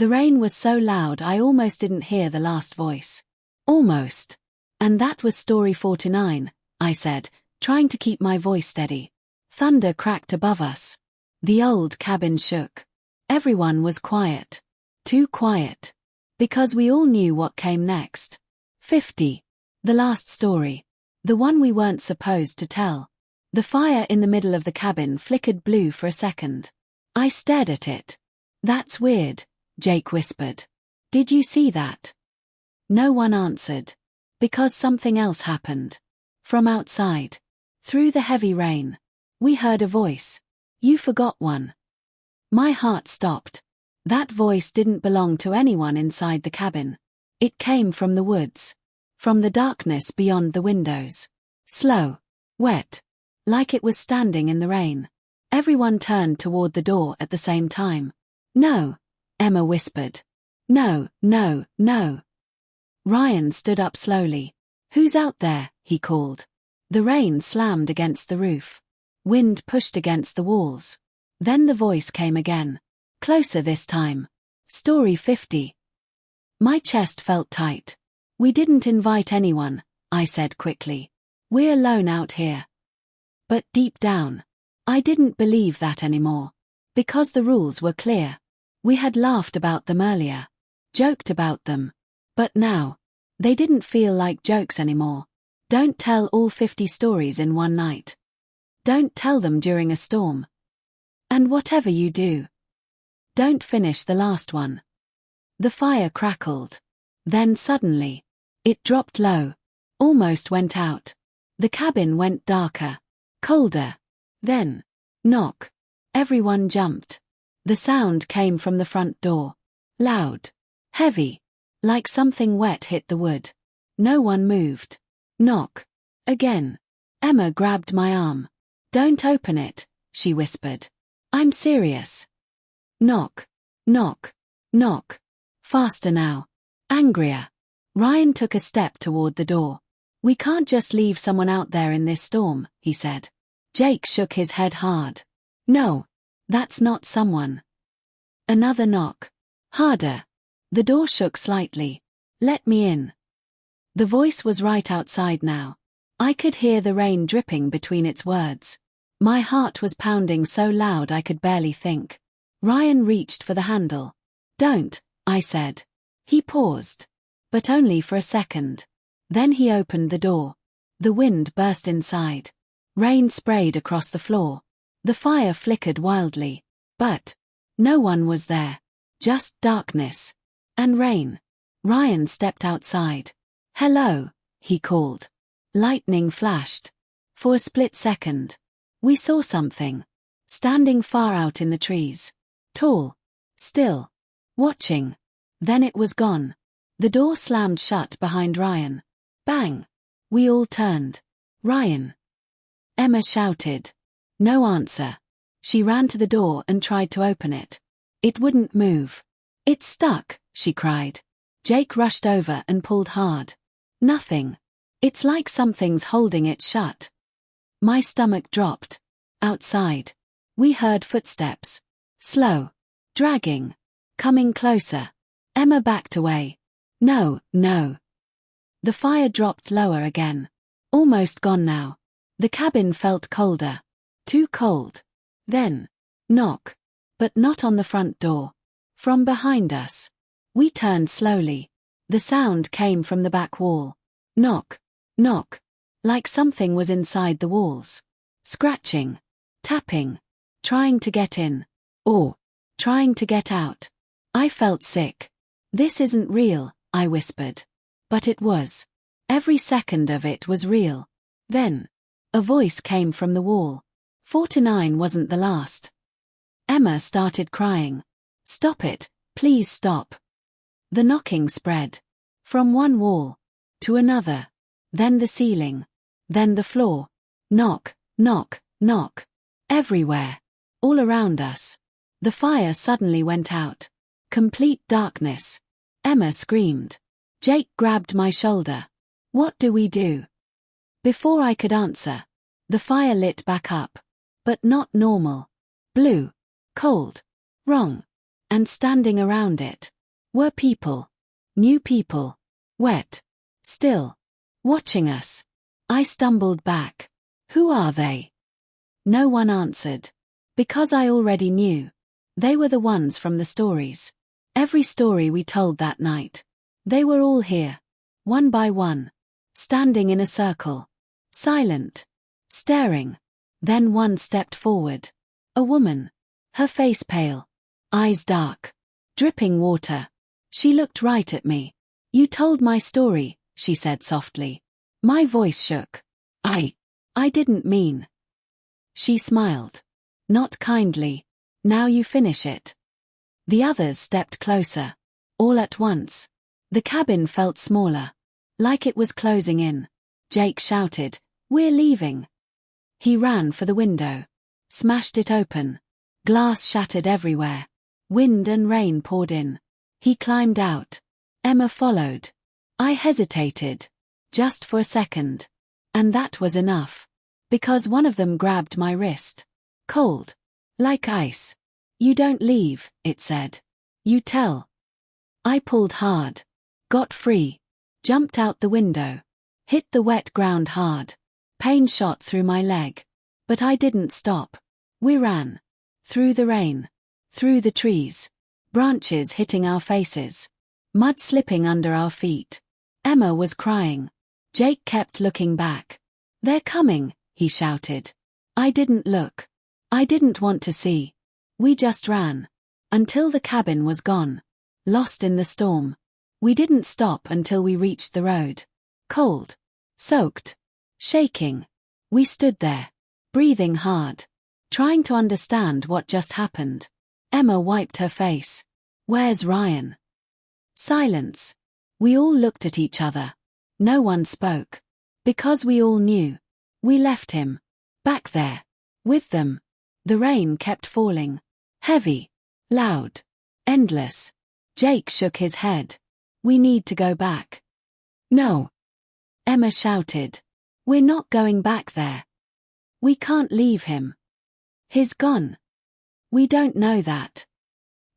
The rain was so loud I almost didn't hear the last voice. Almost. And that was story 49, I said, trying to keep my voice steady. Thunder cracked above us. The old cabin shook. Everyone was quiet. Too quiet. Because we all knew what came next. 50. The last story. The one we weren't supposed to tell. The fire in the middle of the cabin flickered blue for a second. I stared at it. That's weird, Jake whispered. Did you see that? No one answered. Because something else happened. From outside. Through the heavy rain. We heard a voice. You forgot one. My heart stopped. That voice didn't belong to anyone inside the cabin. It came from the woods. From the darkness beyond the windows. Slow. Wet. Like it was standing in the rain. Everyone turned toward the door at the same time. No, Emma whispered. No, no, no. Ryan stood up slowly. Who's out there? He called. The rain slammed against the roof. Wind pushed against the walls. Then the voice came again. Closer this time. Story 50. My chest felt tight. We didn't invite anyone, I said quickly. We're alone out here. But deep down, I didn't believe that anymore. Because the rules were clear. We had laughed about them earlier. Joked about them. But now, they didn't feel like jokes anymore. Don't tell all 50 stories in one night. Don't tell them during a storm. And whatever you do, don't finish the last one. The fire crackled. Then suddenly, it dropped low. Almost went out. The cabin went darker. Colder. Then, knock. Everyone jumped. The sound came from the front door. Loud. Heavy. Like something wet hit the wood. No one moved. Knock. Again. Emma grabbed my arm. Don't open it, she whispered. I'm serious. Knock. Knock. Knock. Faster now. Angrier. Ryan took a step toward the door. We can't just leave someone out there in this storm, he said. Jake shook his head hard. No. That's not someone. Another knock. Harder. The door shook slightly. Let me in. The voice was right outside now. I could hear the rain dripping between its words. My heart was pounding so loud I could barely think. Ryan reached for the handle. Don't, I said. He paused. But only for a second. Then he opened the door. The wind burst inside. Rain sprayed across the floor. The fire flickered wildly. But no one was there. Just darkness. And rain. Ryan stepped outside. Hello, he called. Lightning flashed. For a split second. We saw something. Standing far out in the trees. Tall. Still. Watching. Then it was gone. The door slammed shut behind Ryan. Bang. We all turned. Ryan. Emma shouted. No answer. She ran to the door and tried to open it. It wouldn't move. It's stuck, she cried. Jake rushed over and pulled hard. Nothing. It's like something's holding it shut. My stomach dropped. Outside. We heard footsteps. Slow. Dragging. Coming closer. Emma backed away. No, no. The fire dropped lower again. Almost gone now. The cabin felt colder. Too cold. Then. Knock. But not on the front door. From behind us. We turned slowly. The sound came from the back wall. Knock. Knock. Like something was inside the walls. Scratching. Tapping. Trying to get in. Or. Trying to get out. I felt sick. This isn't real, I whispered. But it was. Every second of it was real. Then. A voice came from the wall. 49 wasn't the last. Emma started crying. Stop it, please stop. The knocking spread. From one wall. To another. Then the ceiling. Then the floor. Knock, knock, knock. Everywhere. All around us. The fire suddenly went out. Complete darkness. Emma screamed. Jake grabbed my shoulder. What do we do? Before I could answer, the fire lit back up. But not normal. Blue. Cold. Wrong. And standing around it were people. New people. Wet. Still. Watching us. I stumbled back. Who are they? No one answered. Because I already knew. They were the ones from the stories. Every story we told that night. They were all here. One by one. Standing in a circle. Silent. Staring. Then one stepped forward. A woman. Her face pale. Eyes dark. Dripping water. She looked right at me. You told my story, she said softly. My voice shook. I didn't mean. She smiled. Not kindly. Now you finish it. The others stepped closer. All at once. The cabin felt smaller. Like it was closing in. Jake shouted, "We're leaving." He ran for the window. Smashed it open. Glass shattered everywhere. Wind and rain poured in. He climbed out. Emma followed. I hesitated. Just for a second. And that was enough. Because one of them grabbed my wrist. Cold. Like ice. You don't leave, it said. You tell. I pulled hard. Got free. Jumped out the window. Hit the wet ground hard. Pain shot through my leg. But I didn't stop. We ran. Through the rain. Through the trees. Branches hitting our faces. Mud slipping under our feet. Emma was crying. Jake kept looking back. They're coming, he shouted. I didn't look. I didn't want to see. We just ran. Until the cabin was gone. Lost in the storm. We didn't stop until we reached the road. Cold. Soaked. Shaking. We stood there. Breathing hard. Trying to understand what just happened. Emma wiped her face. Where's Ryan? Silence. We all looked at each other. No one spoke. Because we all knew. We left him. Back there. With them. The rain kept falling. Heavy. Loud. Endless. Jake shook his head. We need to go back. No. Emma shouted. We're not going back there. We can't leave him. He's gone. We don't know that.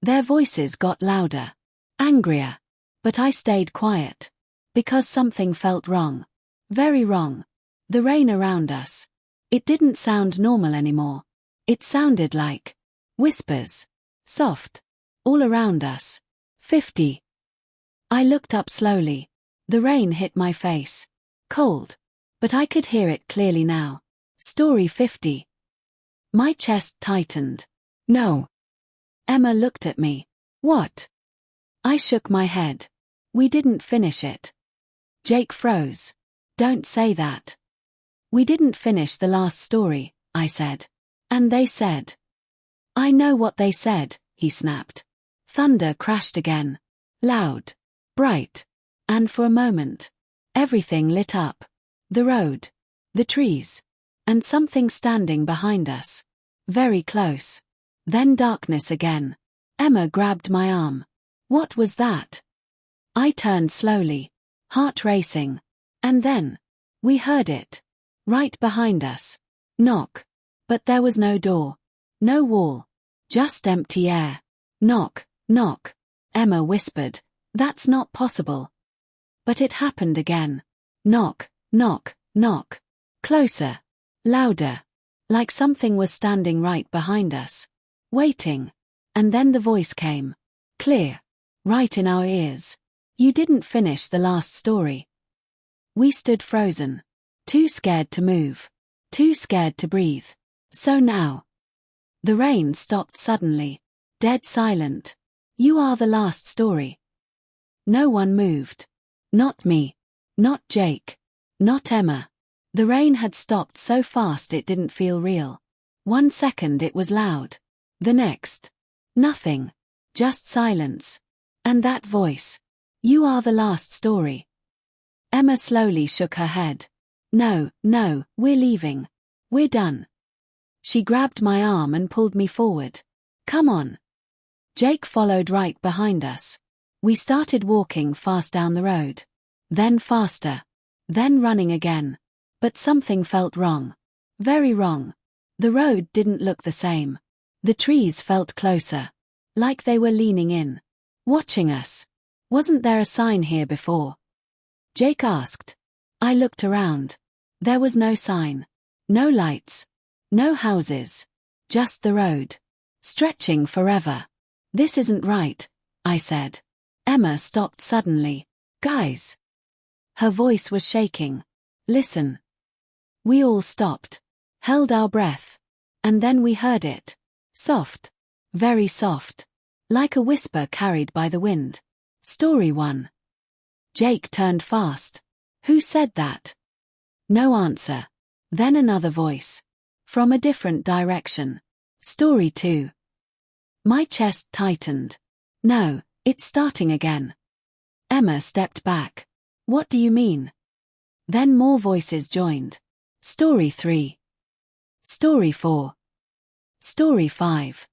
Their voices got louder. Angrier. But I stayed quiet. Because something felt wrong. Very wrong. The rain around us. It didn't sound normal anymore. It sounded like whispers. Soft. All around us. 50. I looked up slowly. The rain hit my face. Cold. But I could hear it clearly now. Story 50. My chest tightened. No. Emma looked at me. What? I shook my head. We didn't finish it. Jake froze. Don't say that. We didn't finish the last story, I said. And they said. I know what they said, he snapped. Thunder crashed again. Loud. Bright. And for a moment. Everything lit up. The road. The trees. And something standing behind us. Very close. Then darkness again. Emma grabbed my arm. What was that? I turned slowly. Heart racing. And then. We heard it. Right behind us. Knock. But there was no door. No wall. Just empty air. Knock, knock. Emma whispered. That's not possible. But it happened again. Knock, knock, knock. Closer. Louder. Like something was standing right behind us. Waiting. And then the voice came. Clear. Right in our ears. You didn't finish the last story. We stood frozen. Too scared to move. Too scared to breathe. So now. The rain stopped suddenly. Dead silent. You are the last story. No one moved. Not me. Not Jake. Not Emma. The rain had stopped so fast it didn't feel real. 1 second it was loud. The next. Nothing. Just silence. And that voice. You are the last story. Emma slowly shook her head. No, no, we're leaving. We're done. She grabbed my arm and pulled me forward. Come on. Jake followed right behind us. We started walking fast down the road. Then faster. Then running again. But something felt wrong. Very wrong. The road didn't look the same. The trees felt closer. Like they were leaning in. Watching us. Wasn't there a sign here before? Jake asked. I looked around. There was no sign. No lights. No houses. Just the road. Stretching forever. This isn't right, I said. Emma stopped suddenly. Guys. Her voice was shaking. Listen. We all stopped. Held our breath. And then we heard it. Soft. Very soft. Like a whisper carried by the wind. Story 1. Jake turned fast. Who said that? No answer. Then another voice. From a different direction. Story 2. My chest tightened. No, it's starting again. Emma stepped back. What do you mean? Then more voices joined. Story 3. Story 4. Story 5.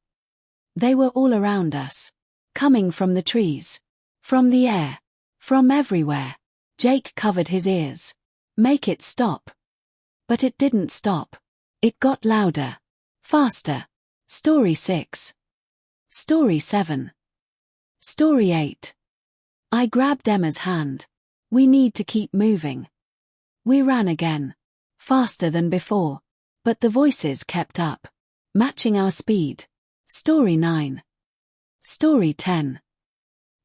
They were all around us. Coming from the trees. From the air. From everywhere. Jake covered his ears. Make it stop. But it didn't stop. It got louder. Faster. Story 6. Story 7. Story 8. I grabbed Emma's hand. We need to keep moving. We ran again. Faster than before. But the voices kept up. Matching our speed. Story 9. Story 10.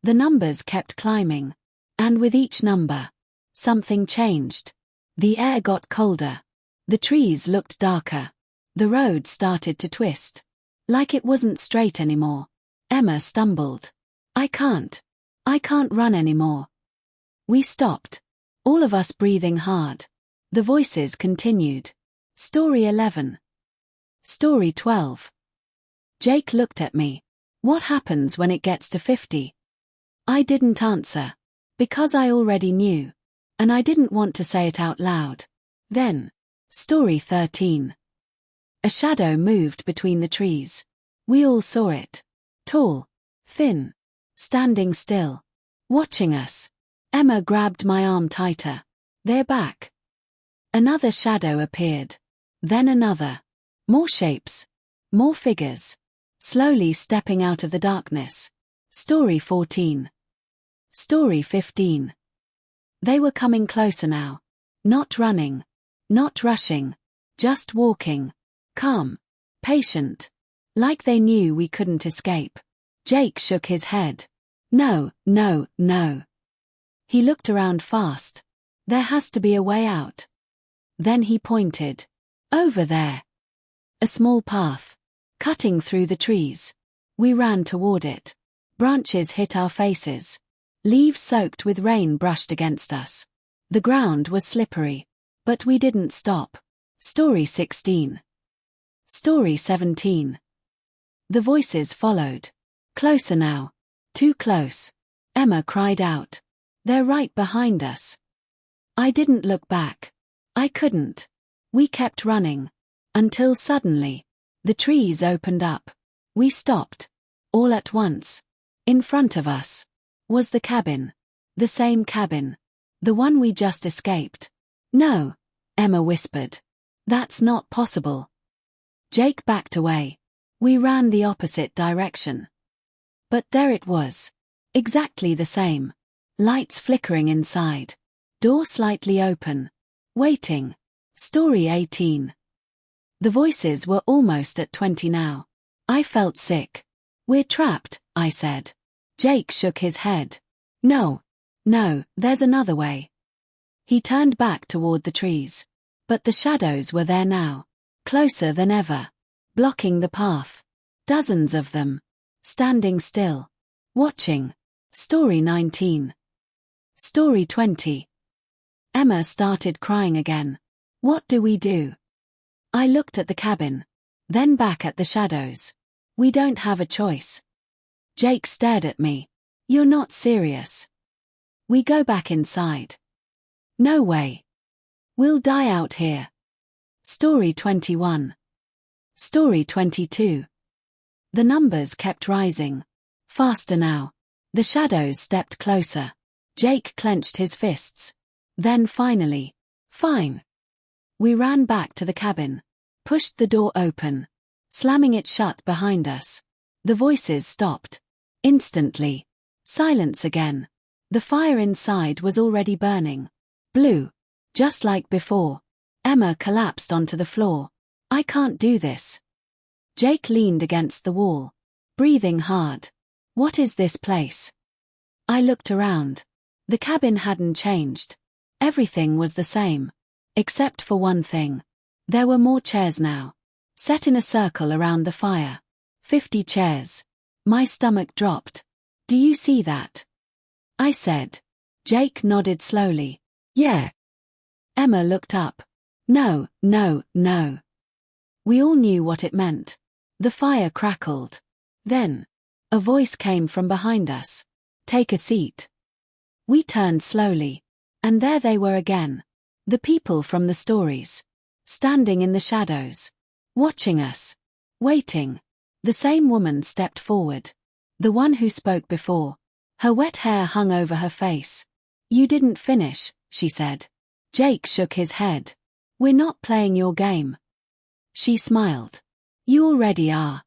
The numbers kept climbing. And with each number, something changed. The air got colder. The trees looked darker. The road started to twist. Like it wasn't straight anymore. Emma stumbled. I can't run anymore. We stopped. All of us breathing hard. The voices continued. Story 11. Story 12. Jake looked at me. What happens when it gets to 50? I didn't answer. Because I already knew. And I didn't want to say it out loud. Then. Story 13. A shadow moved between the trees. We all saw it. Tall. Thin. Standing still. Watching us. Emma grabbed my arm tighter. They're back. Another shadow appeared. Then another. More shapes. More figures. Slowly stepping out of the darkness. Story 14. Story 15. They were coming closer now. Not running. Not rushing. Just walking. Calm. Patient. Like they knew we couldn't escape. Jake shook his head. No, no, no. He looked around fast. There has to be a way out. Then he pointed. Over there. A small path. Cutting through the trees. We ran toward it. Branches hit our faces. Leaves soaked with rain brushed against us. The ground was slippery. But we didn't stop. Story 16. Story 17. The voices followed. Closer now. Too close. Emma cried out. They're right behind us. I didn't look back. I couldn't. We kept running. Until suddenly, the trees opened up. We stopped. All at once. In front of us was the cabin. The same cabin. The one we just escaped. No, Emma whispered. That's not possible. Jake backed away. We ran the opposite direction. But there it was. Exactly the same. Lights flickering inside. Door slightly open. Waiting. Story 18. The voices were almost at 20 now. I felt sick. We're trapped, I said. Jake shook his head. No. No, there's another way. He turned back toward the trees. But the shadows were there now. Closer than ever. Blocking the path. Dozens of them. Standing still. Watching. Story 19. Story 20. Emma started crying again. What do we do? I looked at the cabin. Then back at the shadows. We don't have a choice. Jake stared at me. You're not serious. We go back inside. No way. We'll die out here. Story 21. Story 22. The numbers kept rising. Faster now. The shadows stepped closer. Jake clenched his fists. Then finally. Fine. We ran back to the cabin. Pushed the door open. Slamming it shut behind us. The voices stopped. Instantly. Silence again. The fire inside was already burning. Blue. Just like before. Emma collapsed onto the floor. I can't do this. Jake leaned against the wall, breathing hard. What is this place? I looked around. The cabin hadn't changed. Everything was the same. Except for one thing. There were more chairs now. Set in a circle around the fire. 50 chairs. My stomach dropped. Do you see that? I said. Jake nodded slowly. Yeah. Emma looked up. No, no, no. We all knew what it meant. The fire crackled. Then, a voice came from behind us. Take a seat. We turned slowly. And there they were again. The people from the stories. Standing in the shadows. Watching us. Waiting. The same woman stepped forward. The one who spoke before. Her wet hair hung over her face. You didn't finish, she said. Jake shook his head. We're not playing your game. She smiled. You already are.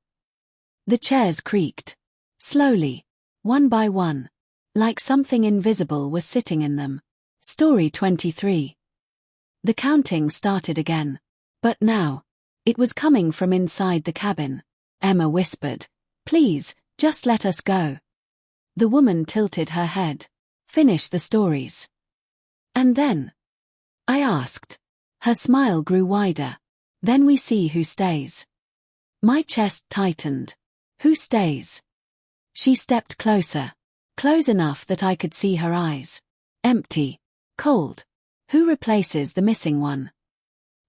The chairs creaked. Slowly. One by one. Like something invisible was sitting in them. Story 23. The counting started again. But now. It was coming from inside the cabin. Emma whispered. Please, just let us go. The woman tilted her head. Finish the stories. And then? I asked. Her smile grew wider. Then we see who stays. My chest tightened. Who stays? She stepped closer. Close enough that I could see her eyes. Empty. Cold. Who replaces the missing one?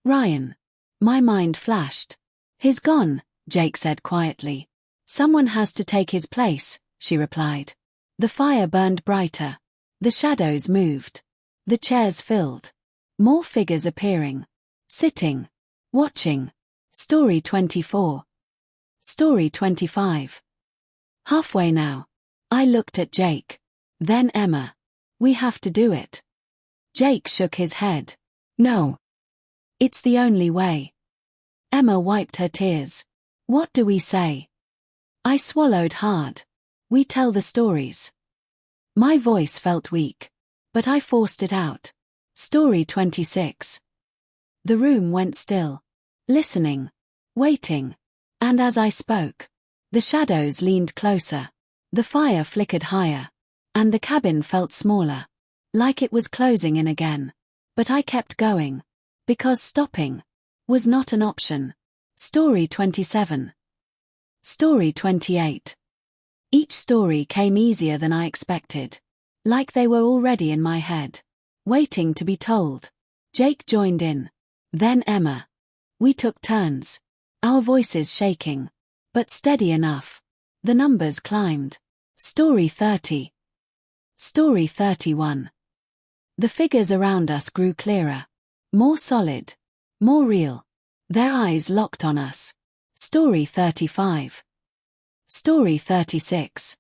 Ryan. My mind flashed. He's gone, Jake said quietly. Someone has to take his place, she replied. The fire burned brighter. The shadows moved. The chairs filled. More figures appearing. Sitting. Watching. Story 24. Story 25. Halfway now. I looked at Jake. Then Emma. We have to do it. Jake shook his head. No. It's the only way. Emma wiped her tears. What do we say? I swallowed hard. We tell the stories. My voice felt weak. But I forced it out. Story 26. The room went still. Listening. Waiting. And as I spoke, the shadows leaned closer. The fire flickered higher. And the cabin felt smaller. Like it was closing in again. But I kept going. Because stopping was not an option. Story 27. Story 28. Each story came easier than I expected. Like they were already in my head. Waiting to be told. Jake joined in. Then Emma. We took turns. Our voices shaking. But steady enough. The numbers climbed. Story 30. Story 31. The figures around us grew clearer. More solid. More real. Their eyes locked on us. Story 35. Story 36.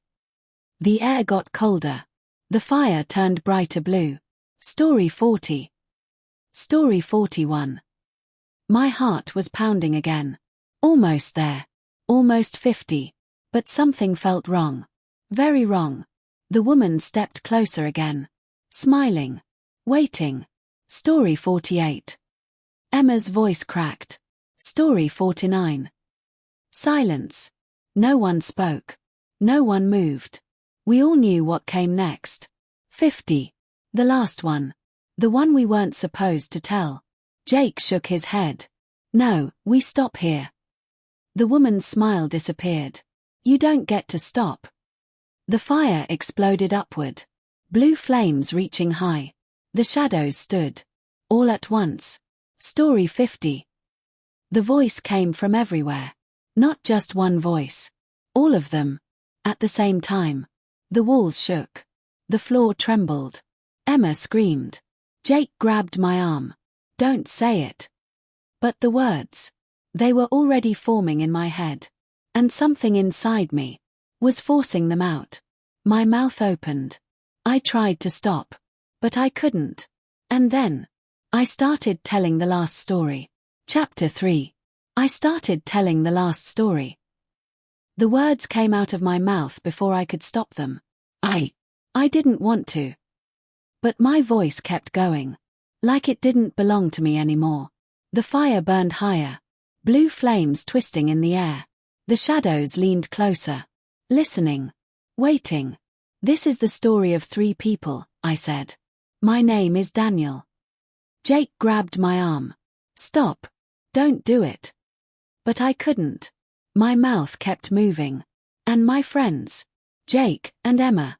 The air got colder. The fire turned brighter blue. Story 40. Story 41. My heart was pounding again. Almost there. Almost 50. But something felt wrong. Very wrong. The woman stepped closer again. Smiling. Waiting. Story 48. Emma's voice cracked. Story 49. Silence. No one spoke. No one moved. We all knew what came next. 50. The last one. The one we weren't supposed to tell. Jake shook his head. No, we stop here. The woman's smile disappeared. You don't get to stop. The fire exploded upward. Blue flames reaching high. The shadows stood. All at once. Story 50. The voice came from everywhere. Not just one voice. All of them. At the same time. The walls shook. The floor trembled. Emma screamed. Jake grabbed my arm. Don't say it. But the words. They were already forming in my head. And something inside me was forcing them out. My mouth opened. I tried to stop. But I couldn't. And then I started telling the last story. Chapter 3. I started telling the last story. The words came out of my mouth before I could stop them. I didn't want to. But my voice kept going. Like it didn't belong to me anymore. The fire burned higher. Blue flames twisting in the air. The shadows leaned closer. Listening. Waiting. This is the story of 3 people, I said. My name is Daniel. Jake grabbed my arm. Stop. Don't do it. But I couldn't. My mouth kept moving. And my friends. Jake and Emma.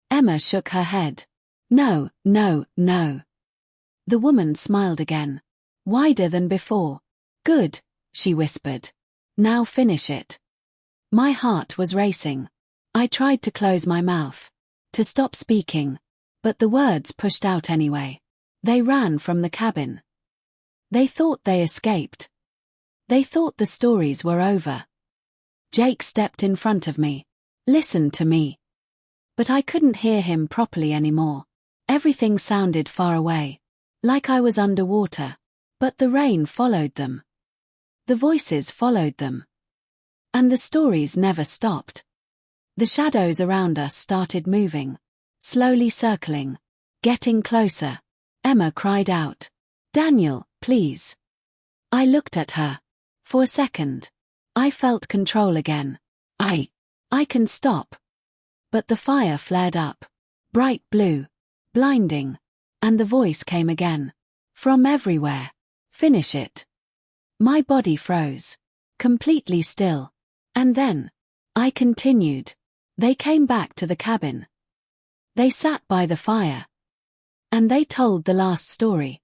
Emma shook her head. No, no, no. The woman smiled again. Wider than before. Good, she whispered. Now finish it. My heart was racing. I tried to close my mouth. To stop speaking. But the words pushed out anyway. They ran from the cabin. They thought they escaped. They thought the stories were over. Jake stepped in front of me. Listened to me. But I couldn't hear him properly anymore. Everything sounded far away. Like I was underwater. But the rain followed them. The voices followed them. And the stories never stopped. The shadows around us started moving. Slowly circling. Getting closer. Emma cried out. Daniel, please. I looked at her. For a second. I felt control again. I can stop. But the fire flared up. Bright blue. Blinding. And the voice came again. From everywhere. Finish it. My body froze. Completely still. And then. I continued. They came back to the cabin. They sat by the fire. And they told the last story.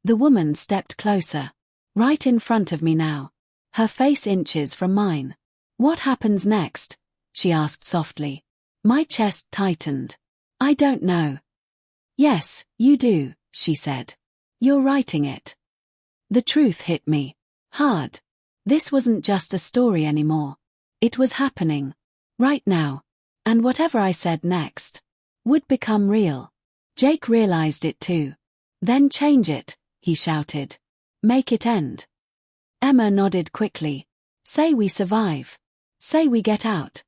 The woman stepped closer. Right in front of me now. Her face inches from mine. What happens next? She asked softly. My chest tightened. I don't know. Yes, you do, she said. You're writing it. The truth hit me. Hard. This wasn't just a story anymore. It was happening. Right now. And whatever I said next would become real. Jake realized it too. Then change it, he shouted. Make it end. Emma nodded quickly. Say we survive. Say we get out.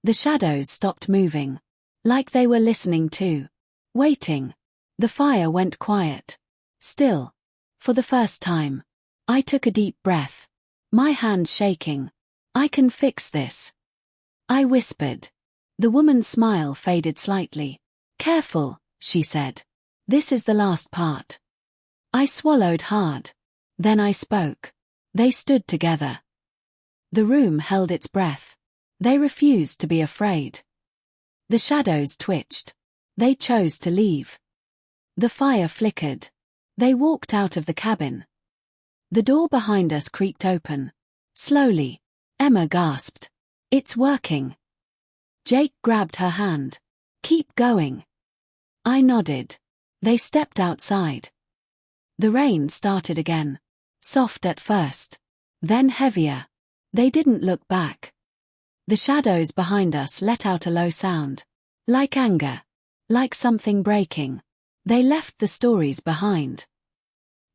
The shadows stopped moving. Like they were listening too. Waiting. The fire went quiet. Still. For the first time. I took a deep breath. My hands shaking. I can fix this. I whispered. The woman's smile faded slightly. Careful, she said. This is the last part. I swallowed hard. Then I spoke. They stood together. The room held its breath. They refused to be afraid. The shadows twitched. They chose to leave. The fire flickered. They walked out of the cabin. The door behind us creaked open. Slowly. Emma gasped. It's working. Jake grabbed her hand. Keep going. I nodded. They stepped outside. The rain started again. Soft at first. Then heavier. They didn't look back. The shadows behind us let out a low sound. Like anger. Like something breaking. They left the stories behind.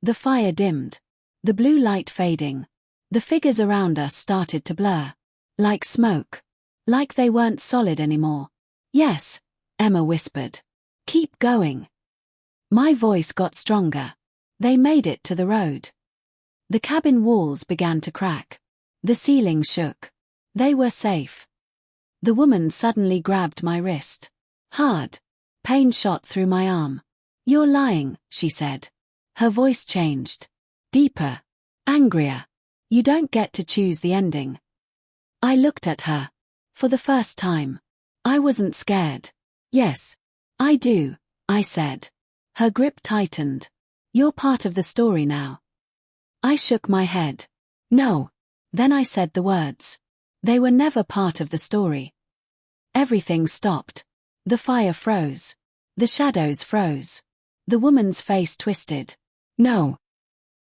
The fire dimmed. The blue light fading. The figures around us started to blur. Like smoke. Like they weren't solid anymore. Yes, Emma whispered. Keep going. My voice got stronger. They made it to the road. The cabin walls began to crack. The ceiling shook. They were safe. The woman suddenly grabbed my wrist. Hard. Pain shot through my arm. You're lying, she said. Her voice changed. Deeper. Angrier. You don't get to choose the ending. I looked at her. For the first time. I wasn't scared. Yes. I do, I said. Her grip tightened. You're part of the story now. I shook my head. No. Then I said the words. They were never part of the story. Everything stopped. The fire froze. The shadows froze. The woman's face twisted. No.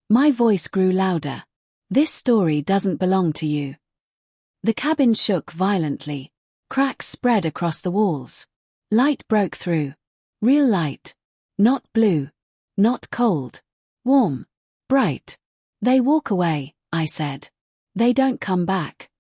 My voice grew louder. This story doesn't belong to you. The cabin shook violently. Cracks spread across the walls. Light broke through. Real light. Not blue. Not cold. Warm. Bright. They walk away, I said. They don't come back.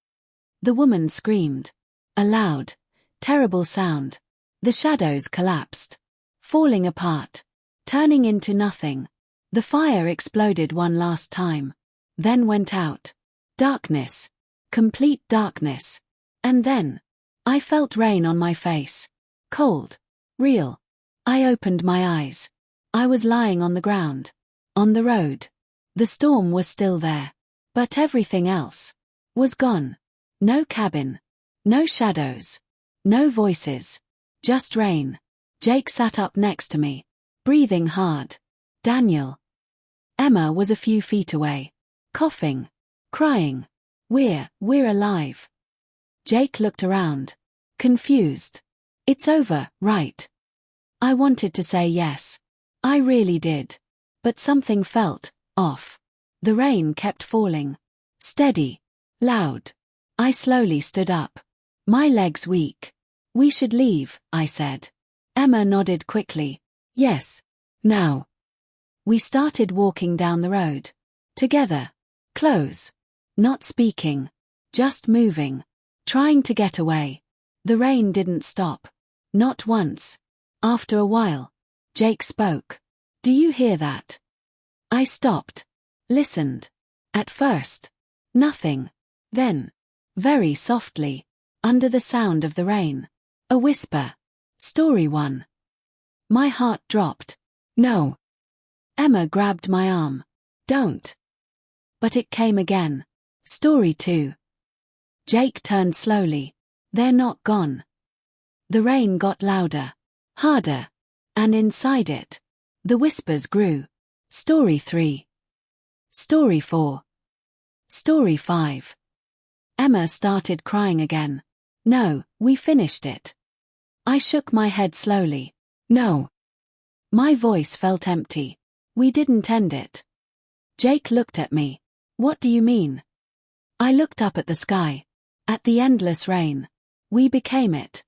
The woman screamed. A loud, terrible sound. The shadows collapsed, falling apart, turning into nothing. The fire exploded one last time, then went out. Darkness. Complete darkness. And then, I felt rain on my face. Cold. Real. I opened my eyes. I was lying on the ground. On the road. The storm was still there. But everything else was gone. No cabin. No shadows. No voices. Just rain. Jake sat up next to me, breathing hard. Daniel. Emma was a few feet away, coughing, crying. We're alive. Jake looked around, confused. It's over, right? I wanted to say yes. I really did. But something felt off. The rain kept falling. Steady. Loud. I slowly stood up. My legs weak. We should leave, I said. Emma nodded quickly. Yes. Now. We started walking down the road. Together. Close. Not speaking. Just moving. Trying to get away. The rain didn't stop. Not once. After a while, Jake spoke. Do you hear that? I stopped. Listened. At first. Nothing. Then. Very softly. Under the sound of the rain. A whisper. Story 1. My heart dropped. No. Emma grabbed my arm. Don't. But it came again. Story 2. Jake turned slowly. They're not gone. The rain got louder. Harder. And inside it, the whispers grew. Story 3. Story 4. Story 5. Emma started crying again. No, we finished it. I shook my head slowly. No. My voice felt empty. We didn't end it. Jake looked at me. What do you mean? I looked up at the sky. At the endless rain. We became it.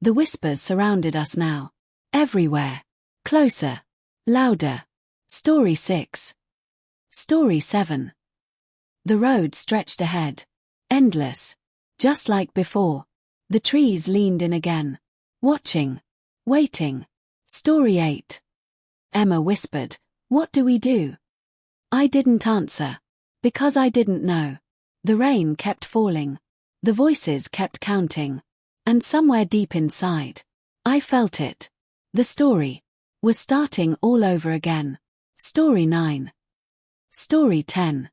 The whispers surrounded us now. Everywhere. Closer. Louder. Story 6. Story 7. The road stretched ahead. Endless. Just like before. The trees leaned in again. Watching. Waiting. Story 8. Emma whispered, what do we do? I didn't answer. Because I didn't know. The rain kept falling. The voices kept counting. And somewhere deep inside, I felt it. The story was starting all over again. Story 9. Story 10.